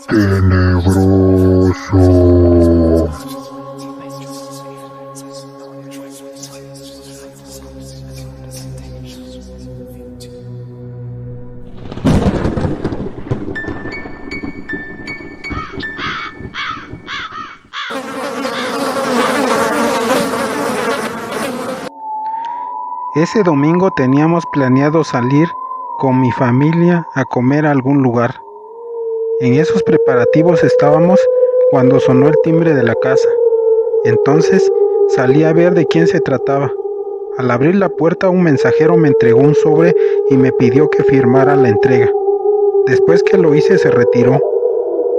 tenebroso. Ese domingo teníamos planeado salir con mi familia a comer a algún lugar. En esos preparativos estábamos cuando sonó el timbre de la casa. Entonces salí a ver de quién se trataba. Al abrir la puerta, un mensajero me entregó un sobre y me pidió que firmara la entrega. Después que lo hice, se retiró.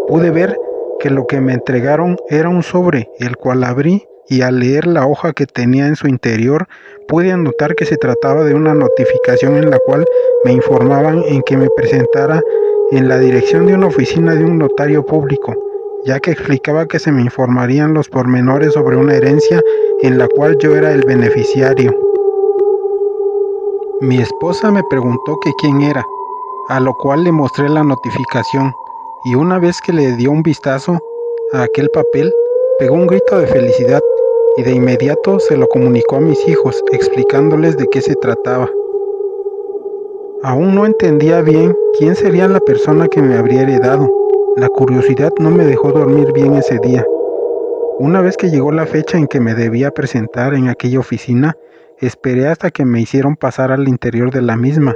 Pude ver que lo que me entregaron era un sobre, el cual abrí, y al leer la hoja que tenía en su interior, pude notar que se trataba de una notificación en la cual me informaban en que me presentara en la dirección de una oficina de un notario público, ya que explicaba que se me informarían los pormenores sobre una herencia en la cual yo era el beneficiario. Mi esposa me preguntó que quién era, a lo cual le mostré la notificación, y una vez que le dio un vistazo a aquel papel, pegó un grito de felicidad y de inmediato se lo comunicó a mis hijos, explicándoles de qué se trataba. Aún no entendía bien quién sería la persona que me habría heredado. La curiosidad no me dejó dormir bien ese día. Una vez que llegó la fecha en que me debía presentar en aquella oficina, esperé hasta que me hicieron pasar al interior de la misma.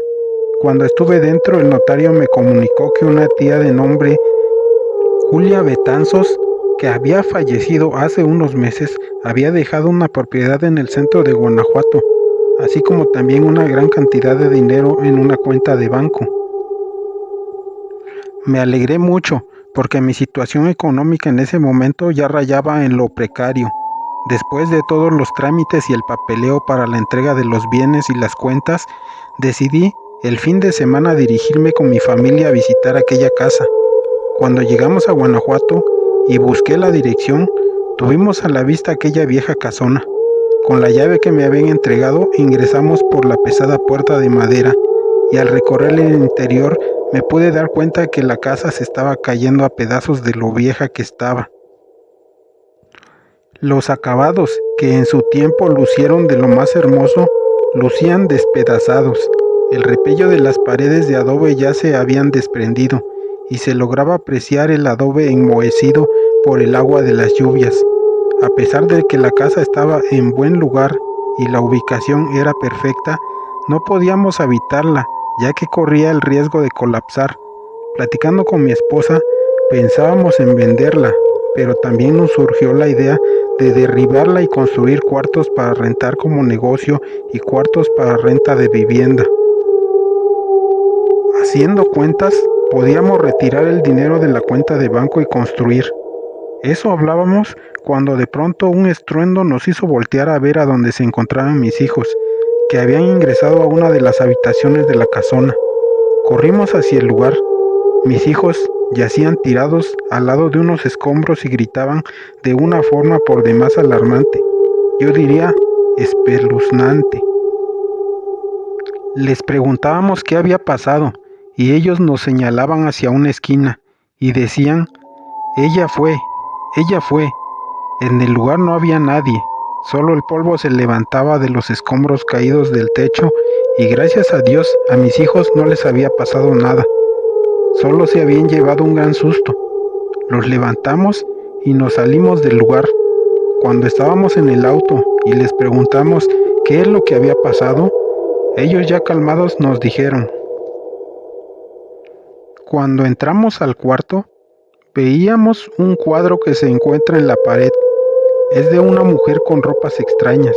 Cuando estuve dentro, el notario me comunicó que una tía de nombre Julia Betanzos, que había fallecido hace unos meses, había dejado una propiedad en el centro de Guanajuato, así como también una gran cantidad de dinero en una cuenta de banco. Me alegré mucho, porque mi situación económica en ese momento ya rayaba en lo precario. Después de todos los trámites y el papeleo para la entrega de los bienes y las cuentas, decidí el fin de semana dirigirme con mi familia a visitar aquella casa. Cuando llegamos a Guanajuato y busqué la dirección, tuvimos a la vista aquella vieja casona. Con la llave que me habían entregado, ingresamos por la pesada puerta de madera y al recorrer el interior me pude dar cuenta que la casa se estaba cayendo a pedazos de lo vieja que estaba. Los acabados, que en su tiempo lucieron de lo más hermoso, lucían despedazados. El repello de las paredes de adobe ya se habían desprendido y se lograba apreciar el adobe enmohecido por el agua de las lluvias. A pesar de que la casa estaba en buen lugar y la ubicación era perfecta, no podíamos habitarla, ya que corría el riesgo de colapsar. Platicando con mi esposa, pensábamos en venderla, pero también nos surgió la idea de derribarla y construir cuartos para rentar como negocio y cuartos para renta de vivienda. Haciendo cuentas, podíamos retirar el dinero de la cuenta de banco y construir. Eso hablábamos cuando de pronto un estruendo nos hizo voltear a ver a donde se encontraban mis hijos, que habían ingresado a una de las habitaciones de la casona. Corrimos hacia el lugar. Mis hijos yacían tirados al lado de unos escombros y gritaban de una forma por demás alarmante, yo diría espeluznante. Les preguntábamos qué había pasado y ellos nos señalaban hacia una esquina y decían, ella fue. En el lugar no había nadie, solo el polvo se levantaba de los escombros caídos del techo y gracias a Dios a mis hijos no les había pasado nada. Solo se habían llevado un gran susto. Los levantamos y nos salimos del lugar. Cuando estábamos en el auto y les preguntamos qué es lo que había pasado, ellos ya calmados nos dijeron. Cuando entramos al cuarto, veíamos un cuadro que se encuentra en la pared. Es de una mujer con ropas extrañas.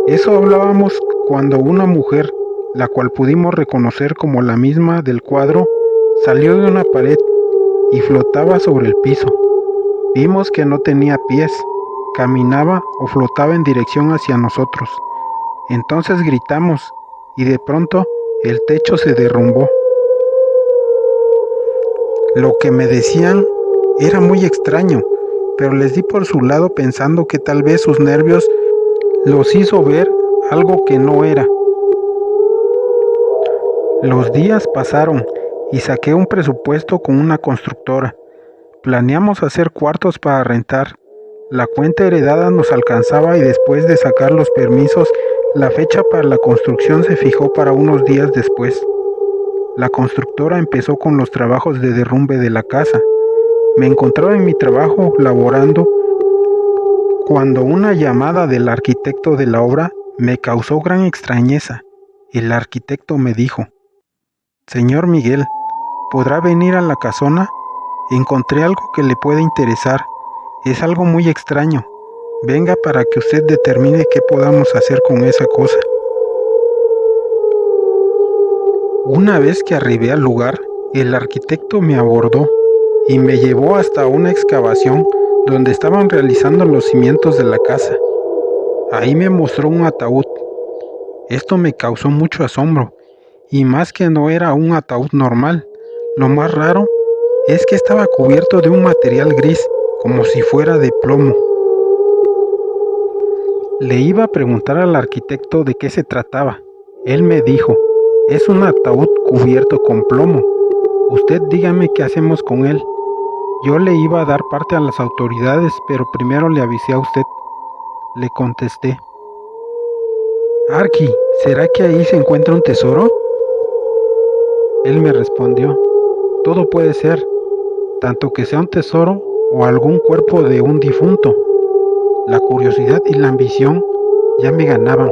Eso hablábamos cuando una mujer, la cual pudimos reconocer como la misma del cuadro, salió de una pared y flotaba sobre el piso. Vimos que no tenía pies, caminaba o flotaba en dirección hacia nosotros. Entonces gritamos y de pronto el techo se derrumbó. Lo que me decían era muy extraño, pero les di por su lado pensando que tal vez sus nervios los hizo ver algo que no era. Los días pasaron y saqué un presupuesto con una constructora. Planeamos hacer cuartos para rentar. La cuenta heredada nos alcanzaba y después de sacar los permisos, la fecha para la construcción se fijó para unos días después. La constructora empezó con los trabajos de derrumbe de la casa. Me encontraba en mi trabajo laborando cuando una llamada del arquitecto de la obra me causó gran extrañeza. El arquitecto me dijo: «Señor Miguel, ¿podrá venir a la casona? Encontré algo que le puede interesar. Es algo muy extraño. Venga para que usted determine qué podamos hacer con esa cosa». Una vez que arribé al lugar, el arquitecto me abordó y me llevó hasta una excavación donde estaban realizando los cimientos de la casa. Ahí me mostró un ataúd. Esto me causó mucho asombro, y más que no era un ataúd normal. Lo más raro es que estaba cubierto de un material gris, como si fuera de plomo. Le iba a preguntar al arquitecto de qué se trataba. Él me dijo: «Es un ataúd cubierto con plomo. Usted dígame qué hacemos con él». Yo le iba a dar parte a las autoridades, pero primero le avisé a usted. Le contesté: «Arqui, ¿será que ahí se encuentra un tesoro?». Él me respondió: «Todo puede ser, tanto que sea un tesoro o algún cuerpo de un difunto». La curiosidad y la ambición ya me ganaban.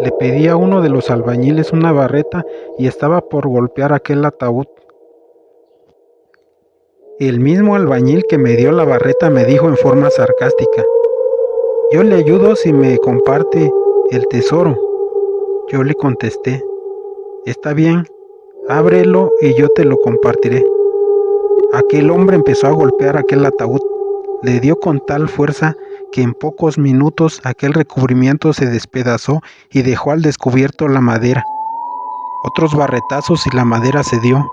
Le pedí a uno de los albañiles una barreta y estaba por golpear aquel ataúd. El mismo albañil que me dio la barreta me dijo en forma sarcástica: «Yo le ayudo si me comparte el tesoro». Yo le contesté: «Está bien, ábrelo y yo te lo compartiré». Aquel hombre empezó a golpear aquel ataúd. Le dio con tal fuerza que en pocos minutos aquel recubrimiento se despedazó y dejó al descubierto la madera. Otros barretazos y la madera cedió.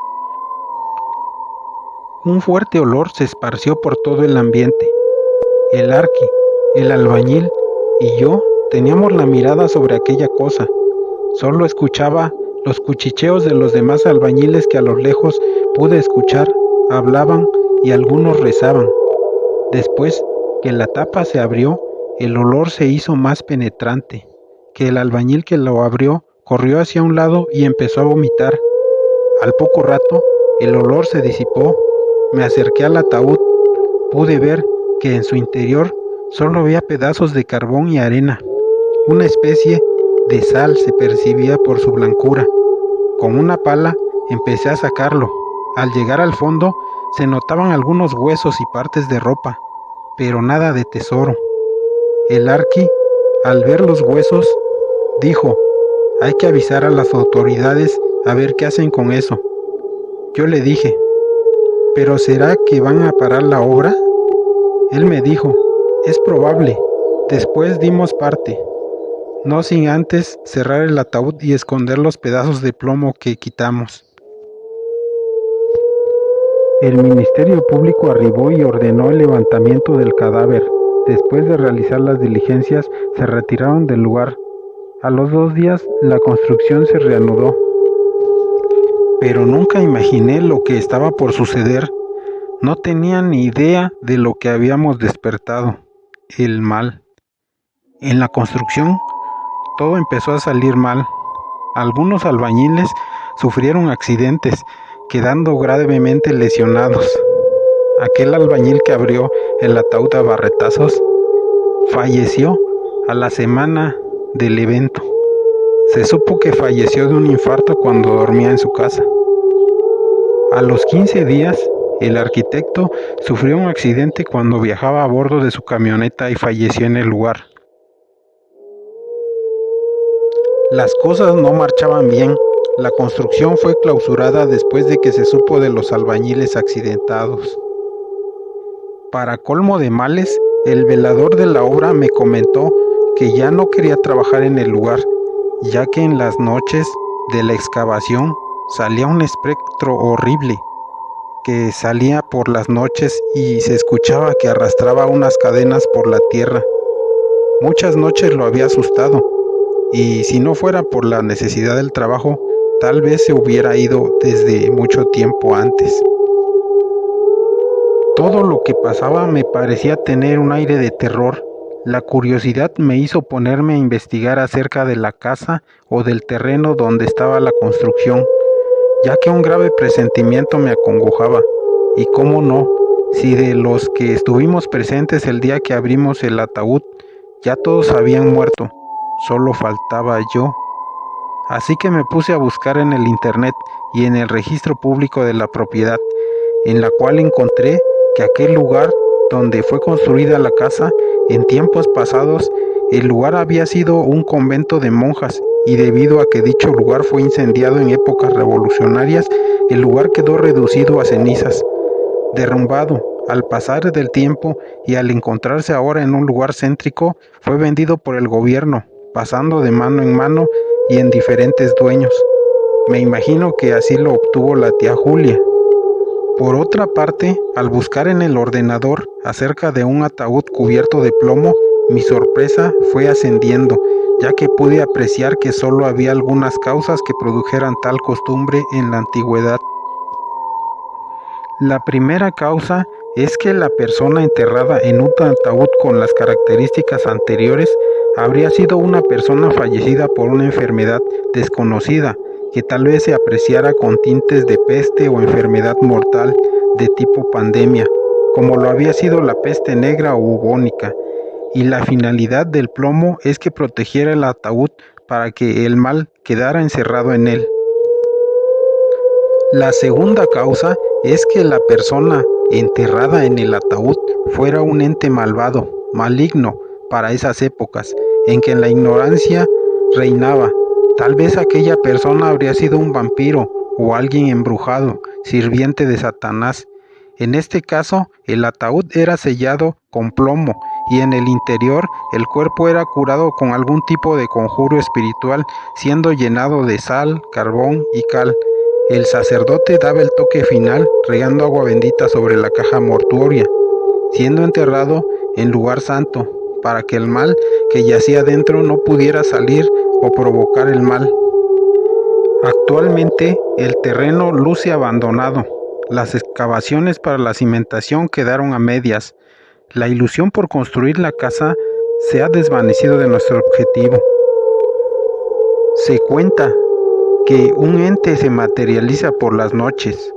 Un fuerte olor se esparció por todo el ambiente. El arqui, el albañil y yo teníamos la mirada sobre aquella cosa. Solo escuchaba los cuchicheos de los demás albañiles que a lo lejos pude escuchar. Hablaban y algunos rezaban. Después que la tapa se abrió, el olor se hizo más penetrante, que el albañil que lo abrió corrió hacia un lado y empezó a vomitar. Al poco rato, el olor se disipó. Me acerqué al ataúd. Pude ver que en su interior solo había pedazos de carbón y arena. Una especie de sal se percibía por su blancura. Con una pala empecé a sacarlo. Al llegar al fondo se notaban algunos huesos y partes de ropa, pero nada de tesoro. El arqui, al ver los huesos, dijo: «Hay que avisar a las autoridades a ver qué hacen con eso». Yo le dije: «¿Pero será que van a parar la obra?». Él me dijo: «Es probable». Después dimos parte, no sin antes cerrar el ataúd y esconder los pedazos de plomo que quitamos. El Ministerio Público arribó y ordenó el levantamiento del cadáver. Después de realizar las diligencias, se retiraron del lugar. A los 2 días, la construcción se reanudó. Pero nunca imaginé lo que estaba por suceder. No tenía ni idea de lo que habíamos despertado, el mal. En la construcción, todo empezó a salir mal. Algunos albañiles sufrieron accidentes, quedando gravemente lesionados. Aquel albañil que abrió el ataúd a barretazos falleció a la semana del evento. Se supo que falleció de un infarto cuando dormía en su casa. A los 15 días, el arquitecto sufrió un accidente cuando viajaba a bordo de su camioneta y falleció en el lugar. Las cosas no marchaban bien. La construcción fue clausurada después de que se supo de los albañiles accidentados. Para colmo de males, el velador de la obra me comentó que ya no quería trabajar en el lugar, ya que en las noches de la excavación salía un espectro horrible que salía por las noches y se escuchaba que arrastraba unas cadenas por la tierra. Muchas noches lo había asustado, y si no fuera por la necesidad del trabajo, tal vez se hubiera ido desde mucho tiempo antes. Todo lo que pasaba me parecía tener un aire de terror. La curiosidad me hizo ponerme a investigar acerca de la casa o del terreno donde estaba la construcción, ya que un grave presentimiento me acongojaba. Y cómo no, si de los que estuvimos presentes el día que abrimos el ataúd, ya todos habían muerto, solo faltaba yo. Así que me puse a buscar en el internet y en el registro público de la propiedad, en la cual encontré que aquel lugar donde fue construida la casa, en tiempos pasados, el lugar había sido un convento de monjas, y debido a que dicho lugar fue incendiado en épocas revolucionarias, el lugar quedó reducido a cenizas, derrumbado. Al pasar del tiempo y al encontrarse ahora en un lugar céntrico, fue vendido por el gobierno, pasando de mano en mano y en diferentes dueños. Me imagino que así lo obtuvo la tía Julia. Por otra parte, al buscar en el ordenador acerca de un ataúd cubierto de plomo, mi sorpresa fue ascendiendo, ya que pude apreciar que solo había algunas causas que produjeran tal costumbre en la antigüedad. La primera causa es que la persona enterrada en un ataúd con las características anteriores habría sido una persona fallecida por una enfermedad desconocida, que tal vez se apreciara con tintes de peste o enfermedad mortal de tipo pandemia, como lo había sido la peste negra o bubónica, y la finalidad del plomo es que protegiera el ataúd para que el mal quedara encerrado en él. La segunda causa es que la persona enterrada en el ataúd fuera un ente malvado, maligno, para esas épocas, en que la ignorancia reinaba. Tal vez aquella persona habría sido un vampiro o alguien embrujado, sirviente de Satanás. En este caso, el ataúd era sellado con plomo y en el interior el cuerpo era curado con algún tipo de conjuro espiritual, siendo llenado de sal, carbón y cal. El sacerdote daba el toque final regando agua bendita sobre la caja mortuoria, siendo enterrado en lugar santo, para que el mal que yacía dentro no pudiera salir o provocar el mal. Actualmente el terreno luce abandonado. Las excavaciones para la cimentación quedaron a medias. La ilusión por construir la casa se ha desvanecido de nuestro objetivo. Se cuenta que un ente se materializa por las noches,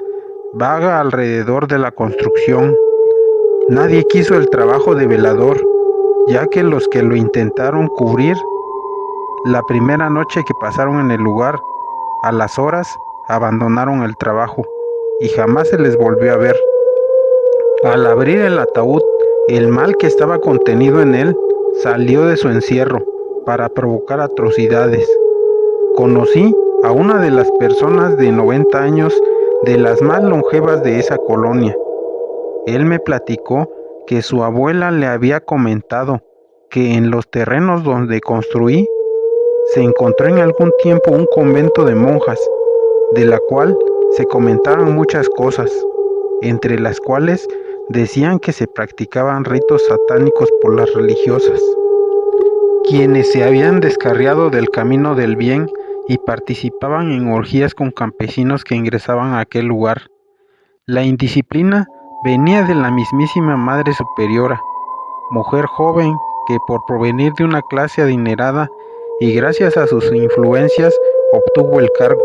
vaga alrededor de la construcción. Nadie quiso el trabajo de velador, ya que los que lo intentaron cubrir la primera noche que pasaron en el lugar, a las horas abandonaron el trabajo y jamás se les volvió a ver. Al abrir el ataúd, el mal que estaba contenido en él salió de su encierro para provocar atrocidades. Conocí a una de las personas de 90 años, de las más longevas de esa colonia. Él me platicó que su abuela le había comentado que en los terrenos donde construí se encontró en algún tiempo un convento de monjas, de la cual se comentaban muchas cosas, entre las cuales decían que se practicaban ritos satánicos por las religiosas, quienes se habían descarriado del camino del bien y participaban en orgías con campesinos que ingresaban a aquel lugar. La indisciplina venía de la mismísima Madre Superiora, mujer joven que por provenir de una clase adinerada y gracias a sus influencias obtuvo el cargo.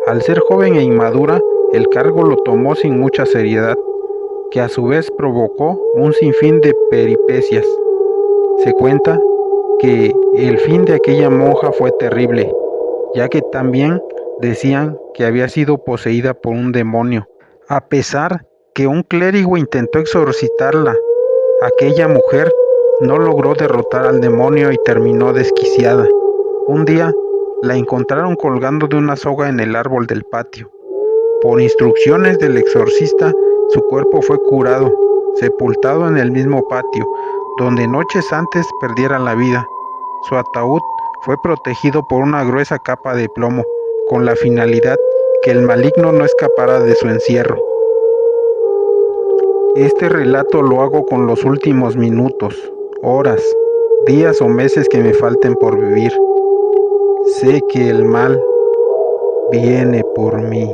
Al ser joven e inmadura, el cargo lo tomó sin mucha seriedad, que a su vez provocó un sinfín de peripecias. Se cuenta que el fin de aquella monja fue terrible, ya que también decían que había sido poseída por un demonio. A pesar que un clérigo intentó exorcitarla, aquella mujer no logró derrotar al demonio y terminó desquiciada. Un día la encontraron colgando de una soga en el árbol del patio. Por instrucciones del exorcista, su cuerpo fue curado, sepultado en el mismo patio, donde noches antes perdiera la vida. Su ataúd fue protegido por una gruesa capa de plomo, con la finalidad que el maligno no escapara de su encierro. Este relato lo hago con los últimos minutos, horas, días o meses que me falten por vivir. Sé que el mal viene por mí.